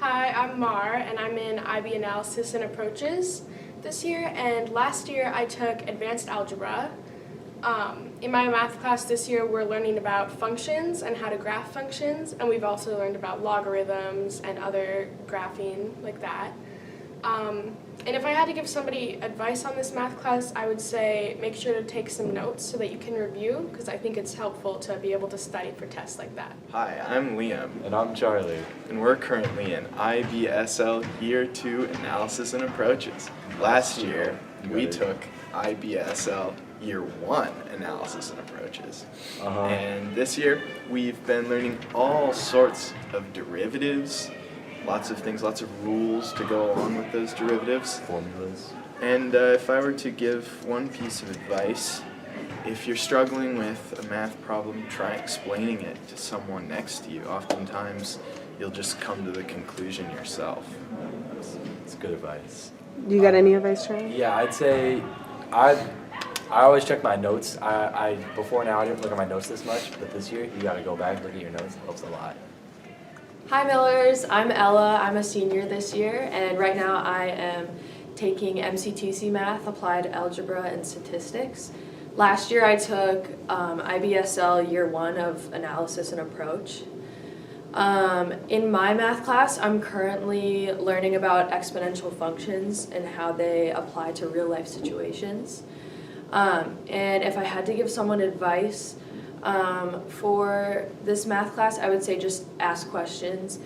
Hi, I'm Mar, and I'm in IB Analysis and Approaches this year. And last year I took Advanced Algebra. In my math class this year, we're learning about functions and how to graph functions, and we've also learned about logarithms and other graphing like that. And if I had to give somebody advice on this math class, I would say make sure to take some notes so that you can review, because I think it's helpful to be able to study for tests like that. Hi, I'm Liam. And I'm Charlie. And we're currently in IBSL Year 2 Analysis and Approaches. Last year, we took IBSL Year 1 Analysis and Approaches. And this year, we've been learning all sorts of derivatives, lots of things, lots of rules to go along with those derivatives. Formulas. And if I were to give one piece of advice, if you're struggling with a math problem, try explaining it to someone next to you. Oftentimes, you'll just come to the conclusion yourself. It's good advice. You got any advice, Charlie? Yeah, I'd say I always check my notes. I before now I didn't look at my notes this much, but this year you got to go back and look at your notes. It helps a lot. Hi Millers, I'm Ella. I'm a senior this year, and right now I am taking MCTC Math, Applied Algebra, and Statistics. Last year I took IBSL Year 1 of Analysis and Approach. In my math class, I'm currently learning about exponential functions and how they apply to real life situations. And if I had to give someone advice, for this math class, I would say just ask questions.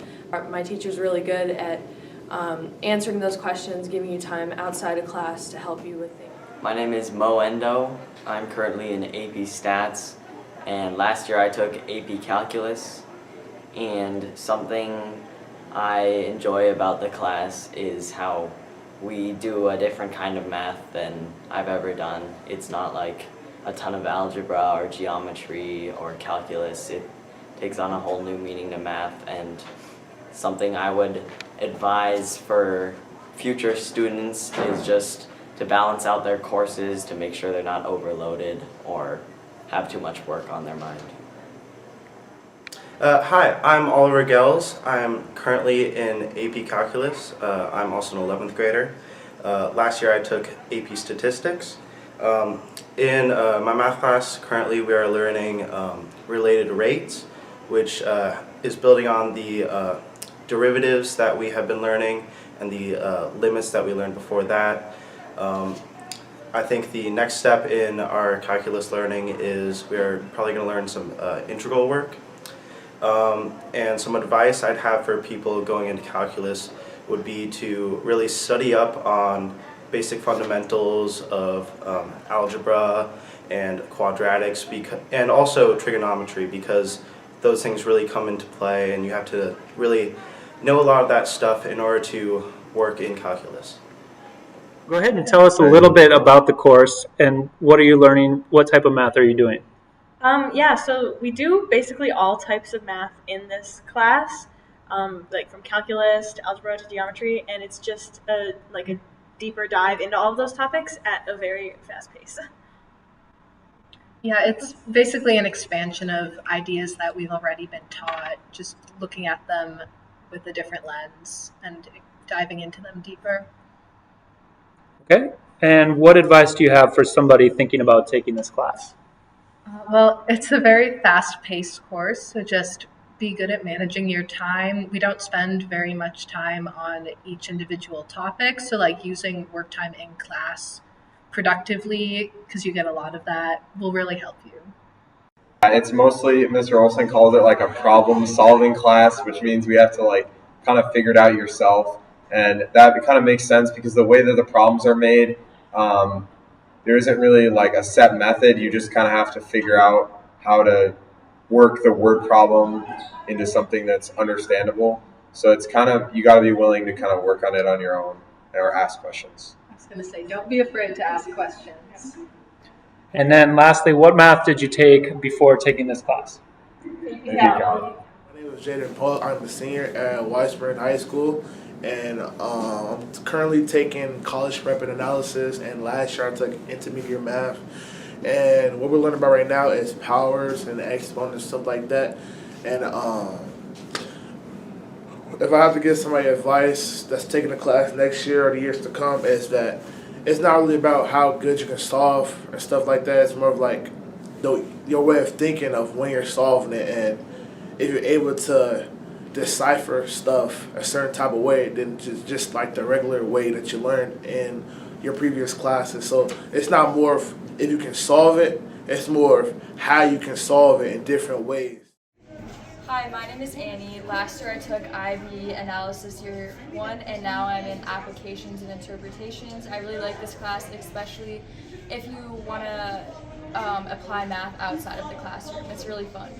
My teacher's really good at answering those questions, giving you time outside of class to help you with things. My name is Mo Endo. I'm currently in AP Stats, and last year I took AP Calculus, and something I enjoy about the class is how we do a different kind of math than I've ever done. It's not like a ton of algebra or geometry or calculus. It takes on a whole new meaning to math, and something I would advise for future students is just to balance out their courses to make sure they're not overloaded or have too much work on their mind. Hi, I'm Oliver Gels. I'm currently in AP Calculus. I'm also an 11th grader. Last year I took AP Statistics. In my math class, currently we are learning related rates, which is building on the derivatives that we have been learning and the limits that we learned before that. I think the next step in our calculus learning is we're probably going to learn some integral work. And some advice I'd have for people going into calculus would be to really study up on basic fundamentals of algebra and quadratics, and also trigonometry, because those things really come into play and you have to really know a lot of that stuff in order to work in calculus. Go ahead and tell us a little bit about the course and what are you learning, what type of math are you doing? So we do basically all types of math in this class, like from calculus to algebra to geometry, and it's just a deeper dive into all of those topics at a very fast pace. Yeah, it's basically an expansion of ideas that we've already been taught, just looking at them with a different lens and diving into them deeper. Okay, and what advice do you have for somebody thinking about taking this class? Well, it's a very fast-paced course, so just be good at managing your time. We don't spend very much time on each individual topic, so using work time in class productively, because you get a lot of that, will really help you. It's mostly, Mr. Olson calls it a problem-solving class, which means we have to kind of figure it out yourself, and that kind of makes sense because the way that the problems are made, there isn't really a set method. You just kind of have to figure out how to work the word problem into something that's understandable. So it's you got to be willing to kind of work on it on your own or ask questions. I was going to say, don't be afraid to ask questions. And then lastly, what math did you take before taking this class? My name is Jaden Paul. I'm a senior at Weisburn High School, and I'm currently taking college prep and analysis, and last year I took intermediate math. And what we're learning about right now is powers and exponents, stuff like that. And if I have to give somebody advice that's taking the class next year or the years to come, is that it's not really about how good you can solve and stuff like that. It's more of like your way of thinking of when you're solving it, and if you're able to decipher stuff a certain type of way than just like the regular way that you learned in your previous classes. So it's not more of if you can solve it, it's more of how you can solve it in different ways. Hi, my name is Annie. Last year I took IB Analysis Year 1 and now I'm in Applications and Interpretations. I really like this class, especially if you want to apply math outside of the classroom. It's really fun.